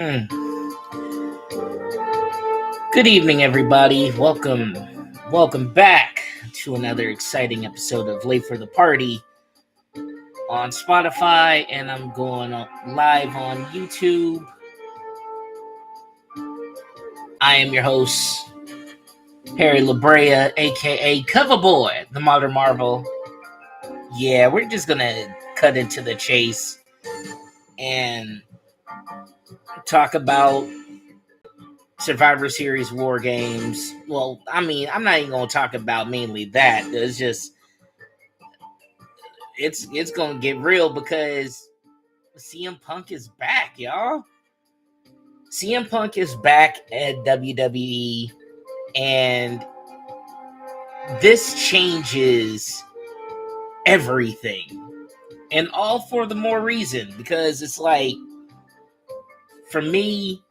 Mm. Good evening, everybody. Welcome back to another exciting episode of Late for the Party on Spotify, and I'm going live on YouTube. I am your host, Harry Labrea, aka Coverboy, the Modern Marvel. Yeah, we're just gonna cut into the chase and talk about Survivor Series War Games. Well, I'm not even gonna talk about mainly that. It's gonna get real because CM Punk is back, y'all. CM Punk is back at WWE, and this changes everything, and all for the more reason because it's like, for me,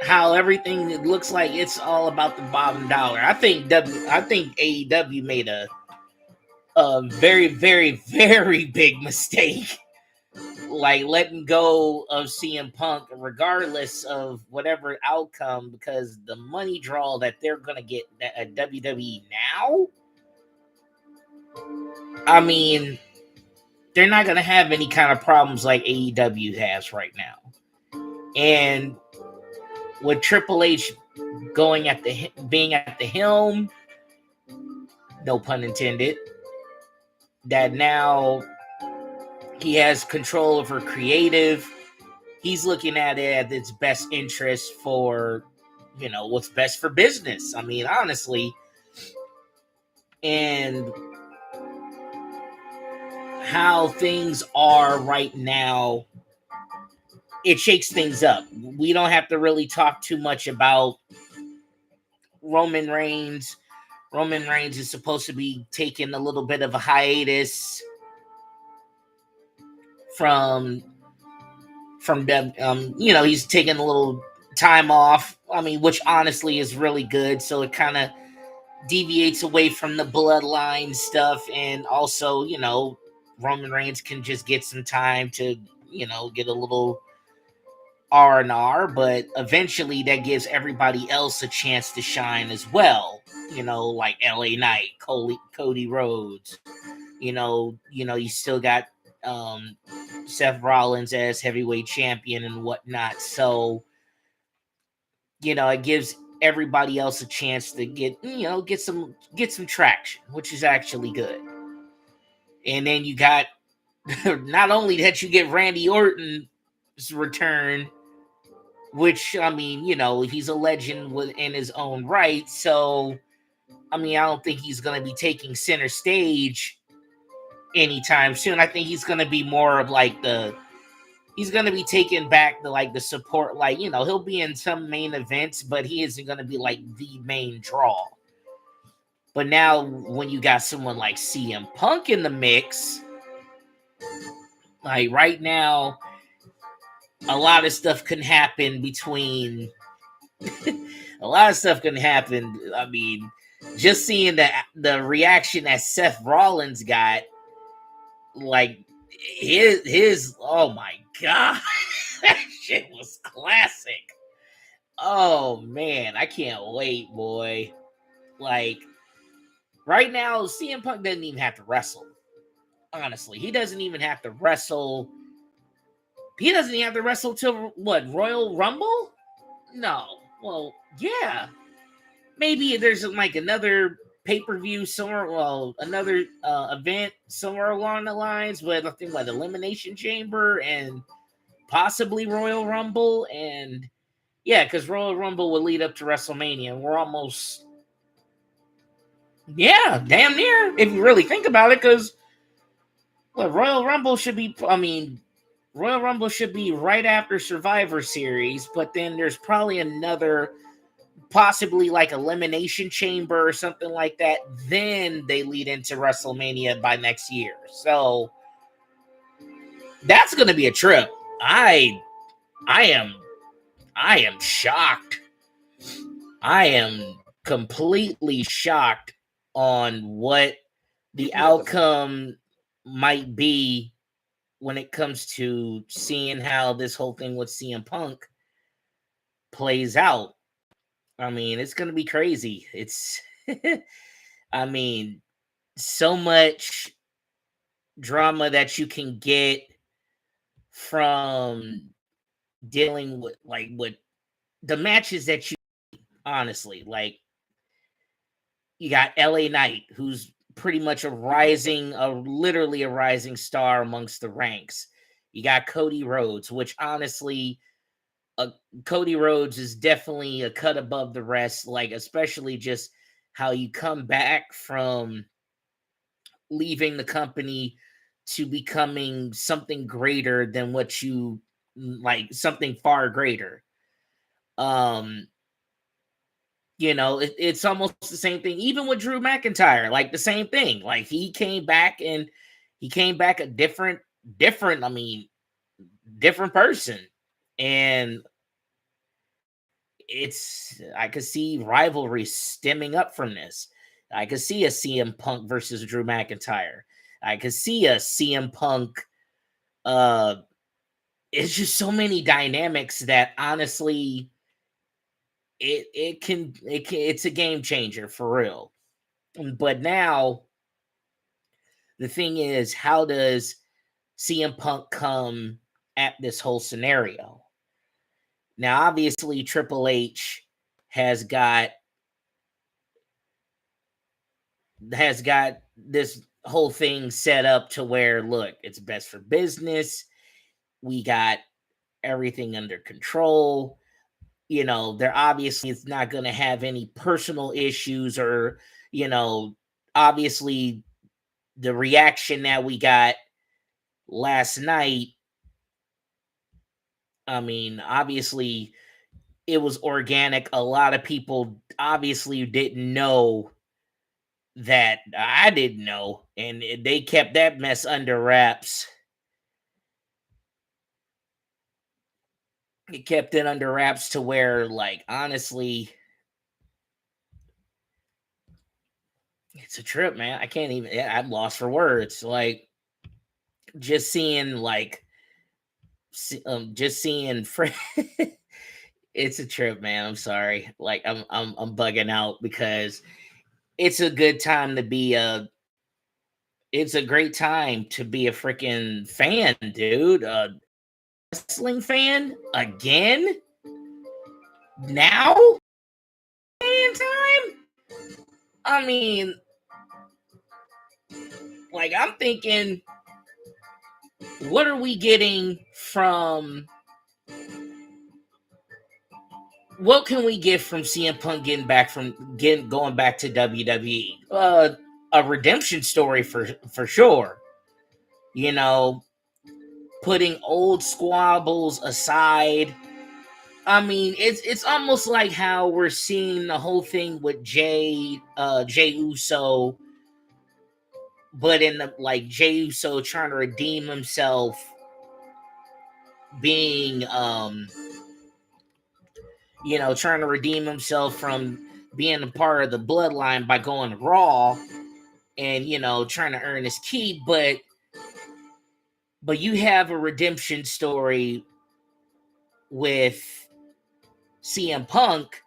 how everything it looks like it's all about the bottom dollar. I think AEW made a very, very, very big mistake, like letting go of CM Punk, regardless of whatever outcome, because the money draw that they're gonna get at WWE now, I mean, they're not gonna have any kind of problems like AEW has right now. And with Triple H being at the helm, no pun intended, that now he has control over creative. He's looking at it at its best interest for, what's best for business. I mean, honestly, and how things are right now, it shakes things up. We don't have to really talk too much about Roman Reigns. Roman Reigns is supposed to be taking a little bit of a hiatus from them. He's taking a little time off. I mean, which honestly is really good. So it kind of deviates away from the bloodline stuff, and also, Roman Reigns can just get some time to, get a little R&R, but eventually that gives everybody else a chance to shine as well. Like LA Knight, Cody Rhodes. You still got Seth Rollins as heavyweight champion and whatnot. So, it gives everybody else a chance to get some traction, which is actually good. And then you got not only that, you get Randy Orton's return, which, I mean, he's a legend in his own right. So, I mean, I don't think he's going to be taking center stage anytime soon. I think he's going to be more of like he's going to be taking back the support. Like, he'll be in some main events, but he isn't going to be like the main draw. But now when you got someone like CM Punk in the mix, like right now, a lot of stuff can happen between a lot of stuff can happen. I mean, just seeing the reaction that Seth Rollins got, like his oh my god, that shit was classic. Oh man, I can't wait, boy. Like right now, CM Punk doesn't even have to wrestle. Honestly, he doesn't even have to wrestle. He doesn't even have to wrestle till what, Royal Rumble? No. Well, yeah. Maybe there's like another pay-per-view somewhere, well, another event somewhere along the lines, but I think like Elimination Chamber and possibly Royal Rumble. And yeah, because Royal Rumble will lead up to WrestleMania. We're almost, yeah, damn near, if you really think about it, because Royal Rumble should be, Royal Rumble should be right after Survivor Series, but then there's probably another, possibly like Elimination Chamber or something like that. Then they lead into WrestleMania by next year. So that's going to be a trip. I am shocked. I am completely shocked on what the outcome might be when it comes to seeing how this whole thing with CM Punk plays out. I mean, it's going to be crazy. It's, I mean, so much drama that you can get from dealing with with the matches that you honestly like. You got LA Knight, who's pretty much literally a rising star amongst the ranks. You got Cody Rhodes, which honestly, uh, Cody Rhodes is definitely a cut above the rest, like, especially just how you come back from leaving the company to becoming something greater than what you like, something far greater. Um, it's almost the same thing, even with Drew McIntyre, like the same thing. Like he came back a different, I mean, different person. And I could see rivalry stemming up from this. I could see a CM Punk versus Drew McIntyre. I could see a CM Punk. It's just so many dynamics that honestly, it's a game changer for real. But now the thing is, how does CM Punk come at this whole scenario? Now, obviously, Triple H has got this whole thing set up to where, look, it's best for business. We got everything under control. They're obviously it's not going to have any personal issues or, obviously the reaction that we got last night. I mean, obviously it was organic. A lot of people obviously didn't know that I didn't know, and they kept that mess under wraps. It kept it under wraps to where, like, honestly, it's a trip, man. I can't even. I'm lost for words. Like, just seeing, like, just seeing. It's a trip, man. I'm sorry. Like, I'm bugging out because it's a good time to be a. It's a great time to be a freaking fan, dude. Wrestling fan again? Now? Fan time? I mean, like, I'm thinking, what are we getting from? What can we get from CM Punk going back to WWE? A redemption story for sure. Putting old squabbles aside. I mean, it's almost like how we're seeing the whole thing with Jay Uso, but in the like Jay Uso trying to redeem himself, being trying to redeem himself from being a part of the bloodline by going Raw and trying to earn his keep, but you have a redemption story with CM Punk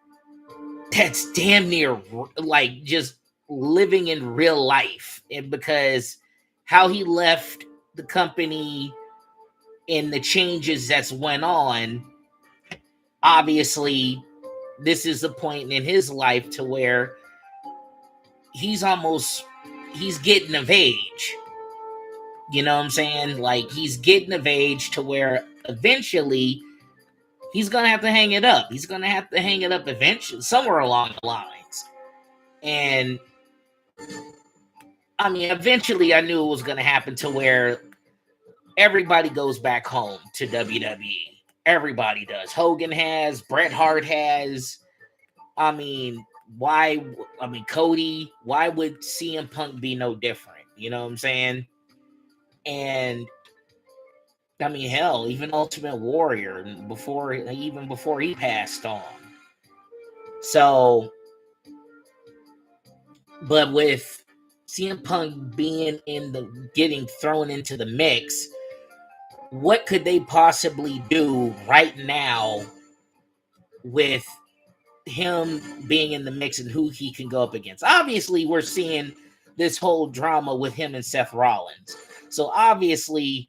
that's damn near like just living in real life, and because how he left the company and the changes that's went on, obviously this is a point in his life to where he's getting of age. You know what I'm saying? Like, he's getting of age to where eventually he's gonna have to hang it up. He's gonna have to hang it up eventually, somewhere along the lines. And I mean, eventually I knew it was gonna happen to where everybody goes back home to WWE. Everybody does. Hogan has, Bret Hart has. I mean, why? I mean, Cody. Why would CM Punk be no different? You know what I'm saying? And I mean, hell, even Ultimate Warrior even before he passed on. So, but with CM Punk being getting thrown into the mix, what could they possibly do right now with him being in the mix and who he can go up against? Obviously, we're seeing this whole drama with him and Seth Rollins. So obviously,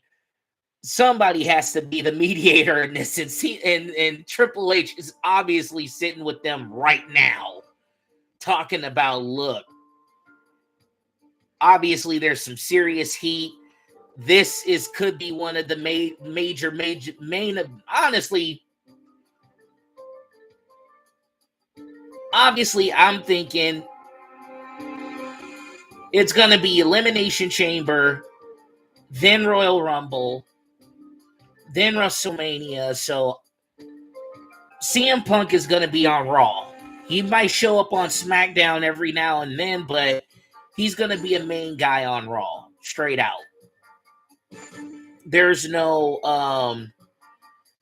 somebody has to be the mediator in this, and Triple H is obviously sitting with them right now, talking about, look, obviously there's some serious heat. This could be one of the honestly, obviously I'm thinking it's going to be Elimination Chamber, then Royal Rumble, then WrestleMania. So CM Punk is going to be on Raw. He might show up on SmackDown every now and then, but he's going to be a main guy on Raw, straight out. There's no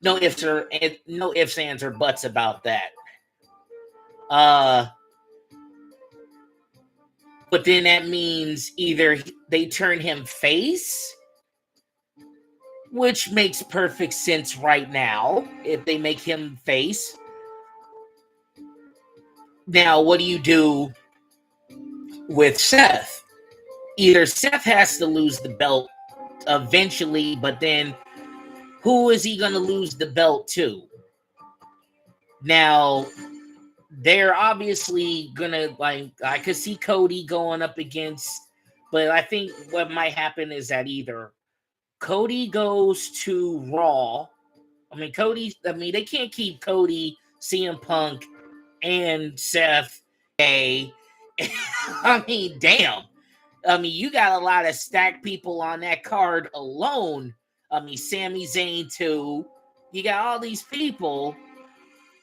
ifs, ands, or buts about that. But then that means either they turn him face, which makes perfect sense right now if they make him face. Now, what do you do with Seth? Either Seth has to lose the belt eventually, but then who is he going to lose the belt to? Now, they're obviously going to, I could see Cody going up against, but I think what might happen is that either Cody goes to Raw. They can't keep Cody, CM Punk, and Seth. Damn. You got a lot of stacked people on that card alone. Sami Zayn too. You got all these people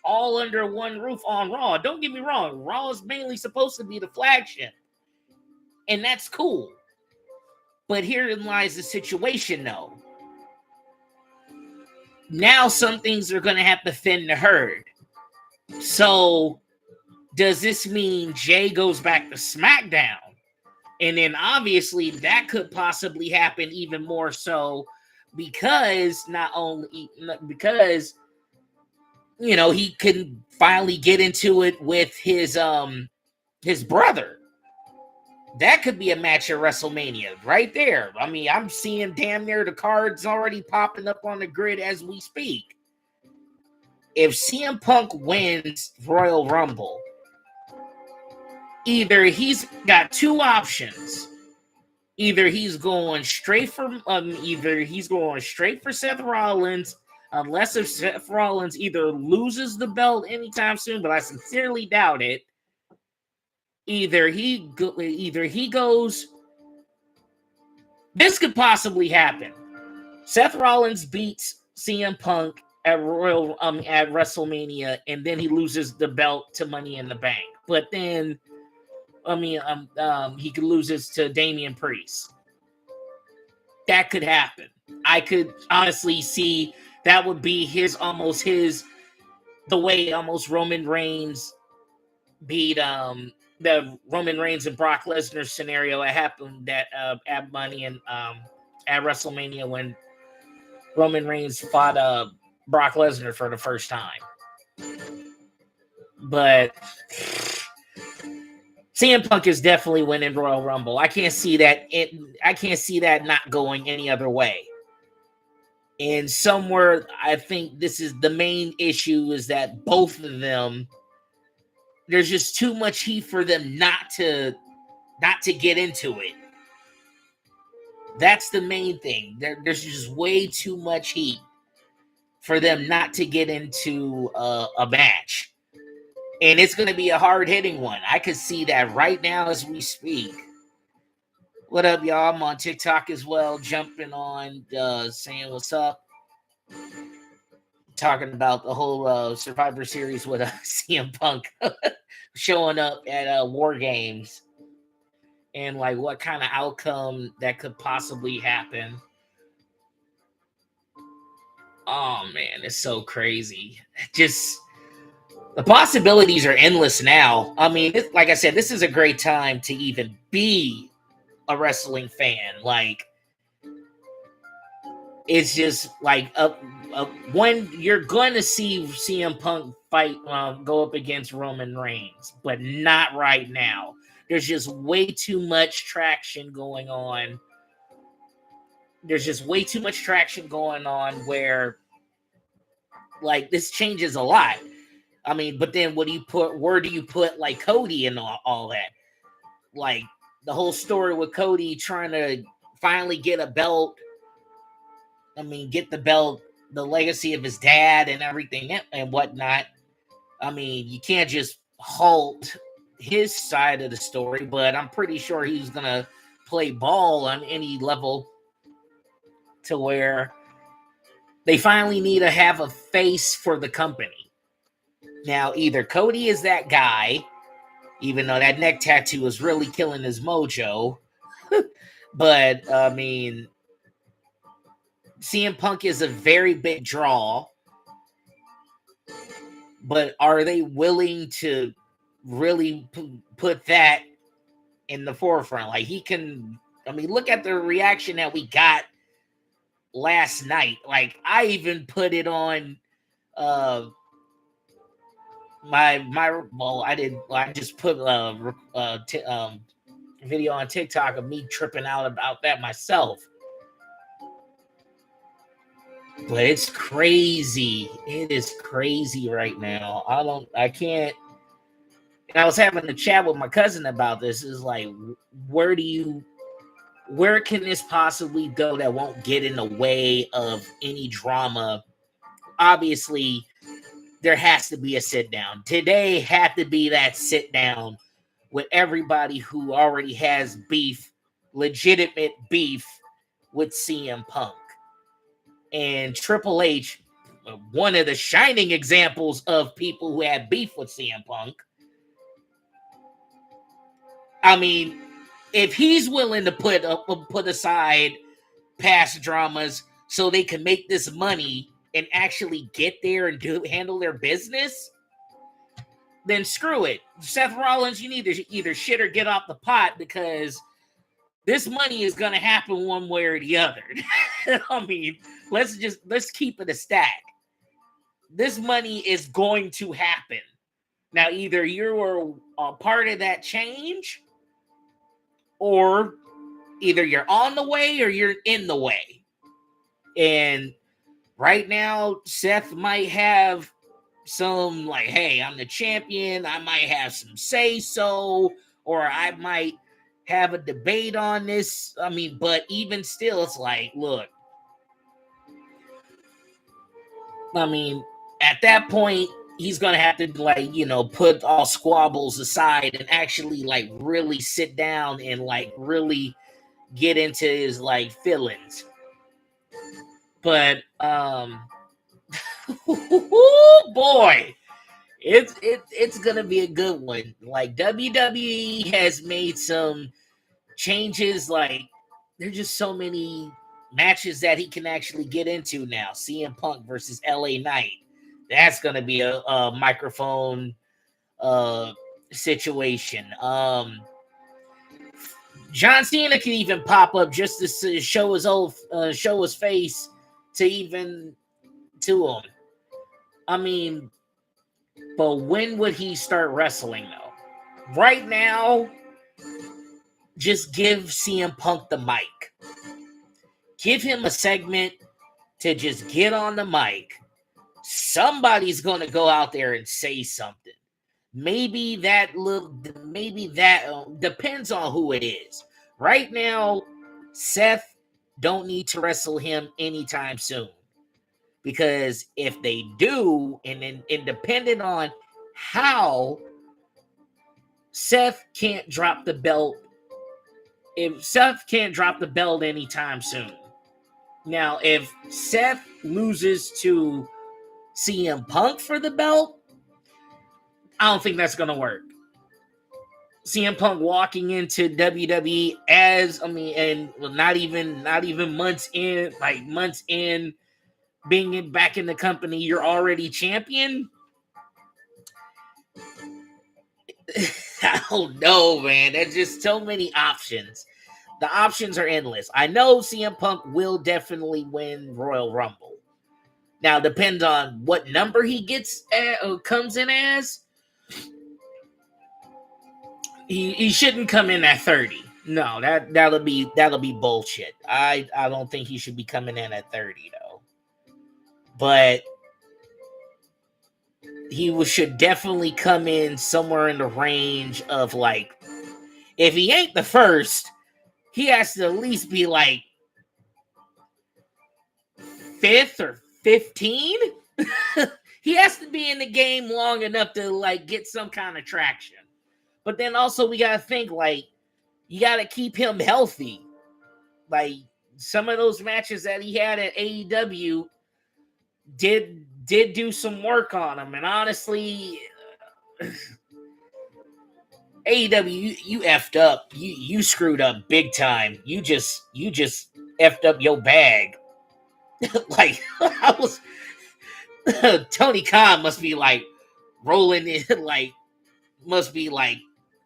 all under one roof on Raw. Don't get me wrong. Raw is mainly supposed to be the flagship. And that's cool. But herein lies the situation, though. Now some things are going to have to thin the herd. So does this mean Jay goes back to SmackDown? And then obviously that could possibly happen even more so because he can finally get into it with his brother. That could be a match at WrestleMania right there. I'm seeing damn near the cards already popping up on the grid as we speak. If CM Punk wins Royal Rumble, either he's got two options. Either he's going straight for Seth Rollins, unless if Seth Rollins either loses the belt anytime soon, but I sincerely doubt it. Either he goes. This could possibly happen. Seth Rollins beats CM Punk at WrestleMania, and then he loses the belt to Money in the Bank. But then, he could lose it to Damian Priest. That could happen. I could honestly see that would be the way Roman Reigns beat the Roman Reigns and Brock Lesnar scenario that happened at Money and at WrestleMania when Roman Reigns fought Brock Lesnar for the first time. But CM Punk is definitely winning Royal Rumble. I can't see that not going any other way. And somewhere, I think this is the main issue, is that both of them, there's just too much heat for them not to get into it. That's the main thing. There's just way too much heat for them not to get into a match. And it's going to be a hard-hitting one. I could see that right now as we speak. What up, y'all? I'm on TikTok as well, jumping on, saying what's up. Talking about the whole Survivor Series with CM Punk showing up at War Games. And, what kind of outcome that could possibly happen. Oh, man, it's so crazy. Just... the possibilities are endless now. Like I said, this is a great time to even be a wrestling fan. it's just like when you're going to see CM Punk fight, go up against Roman Reigns, but not right now. There's just way too much traction going on. There's just way too much traction going on where, like, this changes a lot. I mean, but then what do you put? Where do you put like Cody and all that? Like the whole story with Cody trying to finally get a belt. I mean, get the belt, the legacy of his dad and everything and whatnot. I mean, you can't just halt his side of the story, but I'm pretty sure he's gonna play ball on any level to where they finally need to have a face for the company. Now, either Cody is that guy, even though that neck tattoo is really killing his mojo, but I mean, CM Punk is a very big draw, but are they willing to really put that in the forefront? Like, he can, I mean, look at the reaction that we got last night. Like, I even put it on I just put video on TikTok of me tripping out about that myself. But it's crazy. It is crazy right now. I can't. And I was having a chat with my cousin about this. Is like, where can this possibly go that won't get in the way of any drama? Obviously, there has to be a sit down. Today had to be that sit down with everybody who already has beef, legitimate beef with CM Punk. And Triple H, one of the shining examples of people who had beef with CM Punk. I mean, if he's willing to put aside past dramas so they can make this money and actually get there and handle their business, then screw it. Seth Rollins, you need to either shit or get off the pot, because this money is going to happen one way or the other. I mean, let's keep it a stack. This money is going to happen. Now, either you're a part of that change, or either you're on the way or you're in the way. And right now, Seth might have some like, hey, I'm the champion. I might have some say so, or I might have a debate on this. I mean, but even still, it's like, look, I mean, at that point, he's going to have to, like, put all squabbles aside and actually, like, really sit down and, like, really get into his, like, feelings. But, boy, it's going to be a good one. Like, WWE has made some changes. Like, there's just so many matches that he can actually get into now. CM Punk versus LA Knight. That's going to be a microphone situation. John Cena can even pop up just to show his face to him. I mean, but when would he start wrestling though? Right now, just give CM Punk the mic. Give him a segment to just get on the mic. Somebody's going to go out there and say something. Maybe that depends on who it is. Right now, Seth don't need to wrestle him anytime soon. Because if they do, and depending on how, Seth can't drop the belt. If Seth can't drop the belt anytime soon. Now, if Seth loses to CM Punk for the belt, I don't think that's going to work. CM Punk walking into WWE and not even months in, being back in the company, you're already champion. I don't know, man. There's just so many options. The options are endless. I know CM Punk will definitely win Royal Rumble. Now, depends on what number he gets comes in as. He shouldn't come in at 30. No, that'll be bullshit. I don't think he should be coming in at 30 though. But he should definitely come in somewhere in the range of like, if he ain't the first, he has to at least be like 5th or 15. He has to be in the game long enough to like get some kind of traction. But then also we gotta think like you gotta keep him healthy. Like some of those matches that he had at AEW did do some work on him, and honestly, AEW, you effed up. You screwed up big time. You just effed up your bag. Like I was. Tony Khan must be like rolling it, like must be like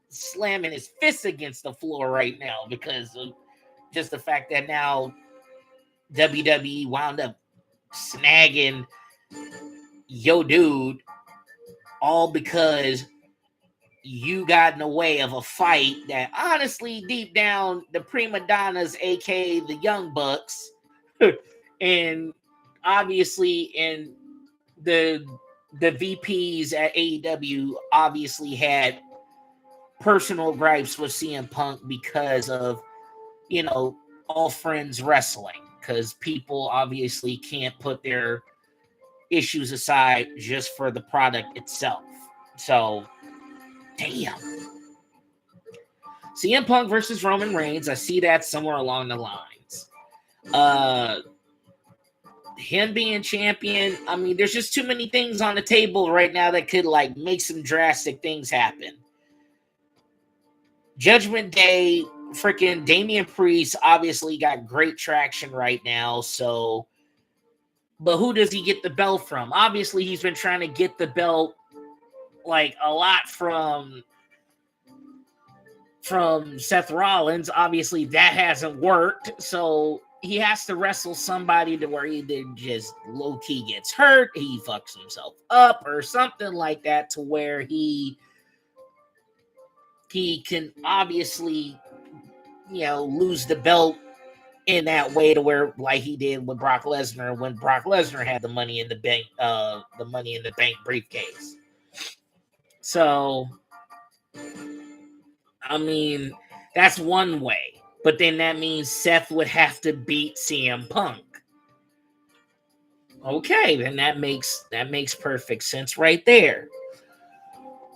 slamming his fists against the floor right now because of just the fact that now WWE wound up snagging yo dude all because you got in the way of a fight that honestly deep down the prima donnas, aka the Young Bucks, and obviously in the VPs at AEW obviously had personal gripes with CM Punk because of, you know, all friends wrestling, because people obviously can't put their issues aside just for the product itself. So, damn. CM Punk versus Roman Reigns, I see that somewhere along the lines. Him being champion, I mean, there's just too many things on the table right now that could like make some drastic things happen. Judgment Day, freaking Damian Priest obviously got great traction right now, so but who does he get the belt from? Obviously, he's been trying to get the belt like a lot from Seth Rollins. Obviously, that hasn't worked, so he has to wrestle somebody to where either just low-key gets hurt, he fucks himself up, or something like that to where he can obviously, you know, lose the belt in that way to where like he did with Brock Lesnar when Brock Lesnar had the Money in the Bank briefcase. So, I mean, that's one way. But then that means Seth would have to beat CM Punk. Okay, then that makes perfect sense right there.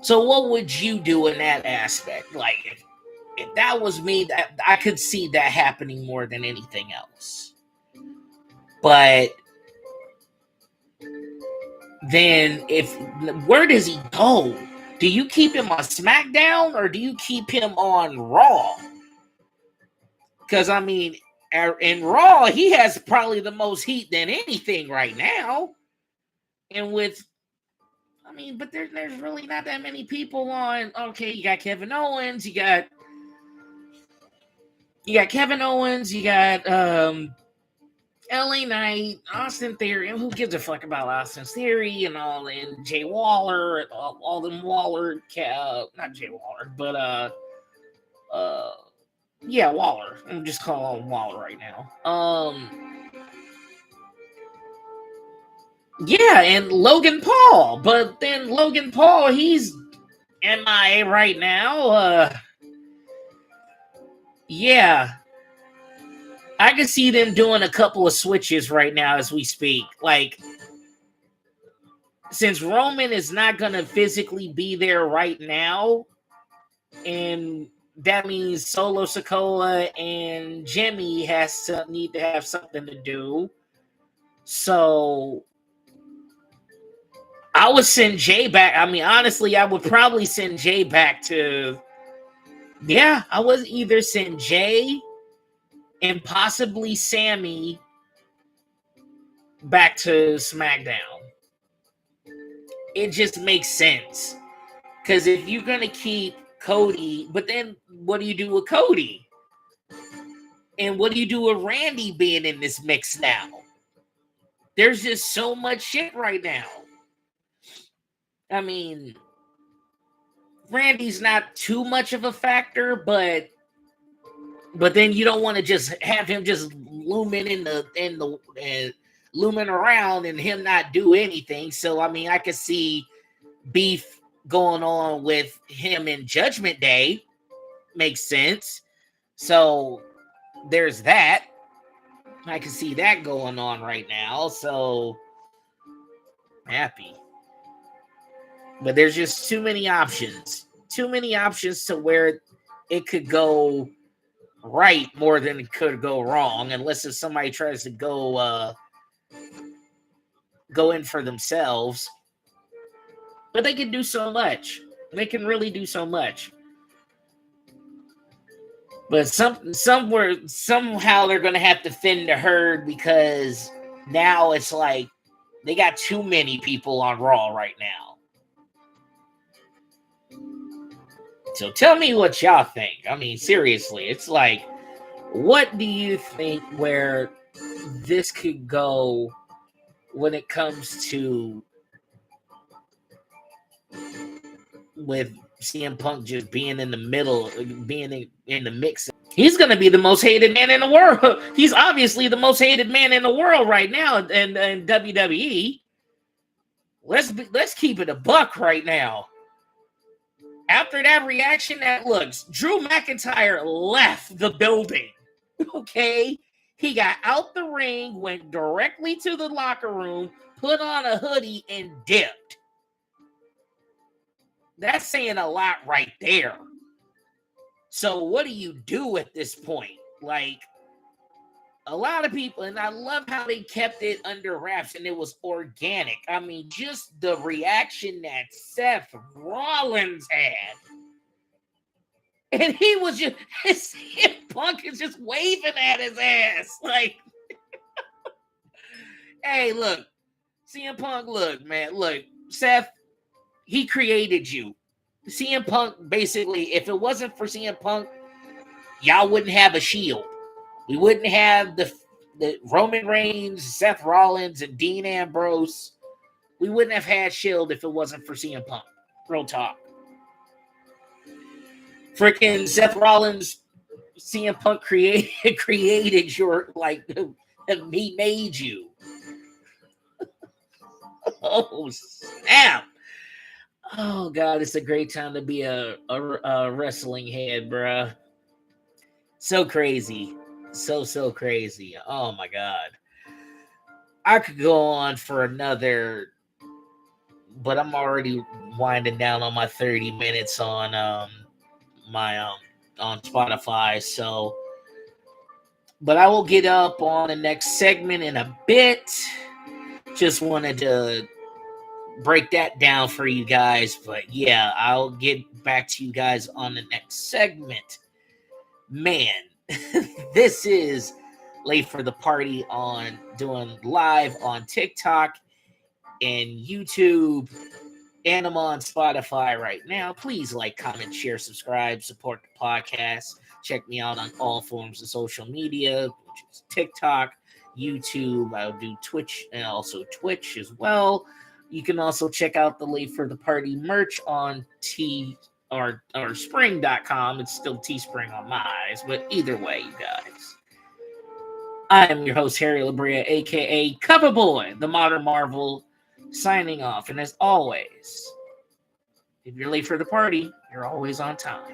So what would you do in that aspect? Like, if that was me, that I could see that happening more than anything else. But then where does he go? Do you keep him on SmackDown or do you keep him on Raw? Because, I mean, in Raw, he has probably the most heat than anything right now. And with, I mean, but there's really not that many people on. Okay, you got Kevin Owens, you got Kevin Owens, you got LA Knight, Austin Theory, and who gives a fuck about Austin Theory and all, and Jay Waller, all them Waller, not Jay Waller, but yeah, Waller. I'm just calling him Waller right now. Yeah, and Logan Paul, but then Logan Paul, he's MIA right now. Yeah. I can see them doing a couple of switches right now as we speak. Like, since Roman is not going to physically be there right now, and that means Solo Sikoa and Jimmy need to have something to do. So I would send Jay back. I mean, honestly, I would probably send Jay back to... Yeah, I would either send Jay and possibly Sammy back to SmackDown. It just makes sense. Because if you're going to keep Cody, but then what do you do with Cody? And what do you do with Randy being in this mix now? There's just so much shit right now. I mean, Randy's not too much of a factor, but then you don't want to just have him just looming looming around and him not do anything. So I mean, I could see beef going on with him in Judgment Day. Makes sense. So there's that. I can see that going on right now. So happy. But there's just too many options. Too many options to where it could go right more than it could go wrong, unless if somebody tries to go in for themselves. But they can do so much. They can really do so much. But somehow they're gonna have to thin the herd, because now it's like they got too many people on Raw right now. So tell me what y'all think. I mean, seriously, it's like, what do you think where this could go when it comes to with CM Punk just being in the middle, being in the mix? He's going to be the most hated man in the world. He's obviously the most hated man in the world right now in WWE. Let's keep it a buck right now. After that reaction, that looks, Drew McIntyre left the building. Okay? He got out the ring, went directly to the locker room, put on a hoodie, and dipped. That's saying a lot right there. So what do you do at this point? Like, a lot of people, and I love how they kept it under wraps and it was organic. I mean, just the reaction that Seth Rollins had. And he was just, CM Punk is just waving at his ass. Like, hey, look, CM Punk, look, man, look, Seth, he created you. CM Punk, basically, if it wasn't for CM Punk, y'all wouldn't have a Shield. We wouldn't have the Roman Reigns, Seth Rollins, and Dean Ambrose. We wouldn't have had Shield if it wasn't for CM Punk. Real talk. Freaking Seth Rollins, CM Punk created your, like, he made you. Oh, snap. Oh, God, it's a great time to be a wrestling head, bruh. So crazy. So crazy. Oh, my God. I could go on for another, but I'm already winding down on my 30 minutes on on Spotify. So, but I will get up on the next segment in a bit. Just wanted to break that down for you guys. But yeah, I'll get back to you guys on the next segment. Man, this is Late for the Party on doing live on TikTok and YouTube, and I'm on Spotify right now. Please like, comment, share, subscribe, support the podcast. Check me out on all forms of social media, which is TikTok, YouTube. I'll do Twitch and also Twitch as well. You can also check out the Late for the Party merch on or spring.com. It's still Teespring on my eyes, but either way, you guys. I am your host, Harry Labria, a.k.a. Coverboy, the Modern Marvel, signing off. And as always, if you're late for the party, you're always on time.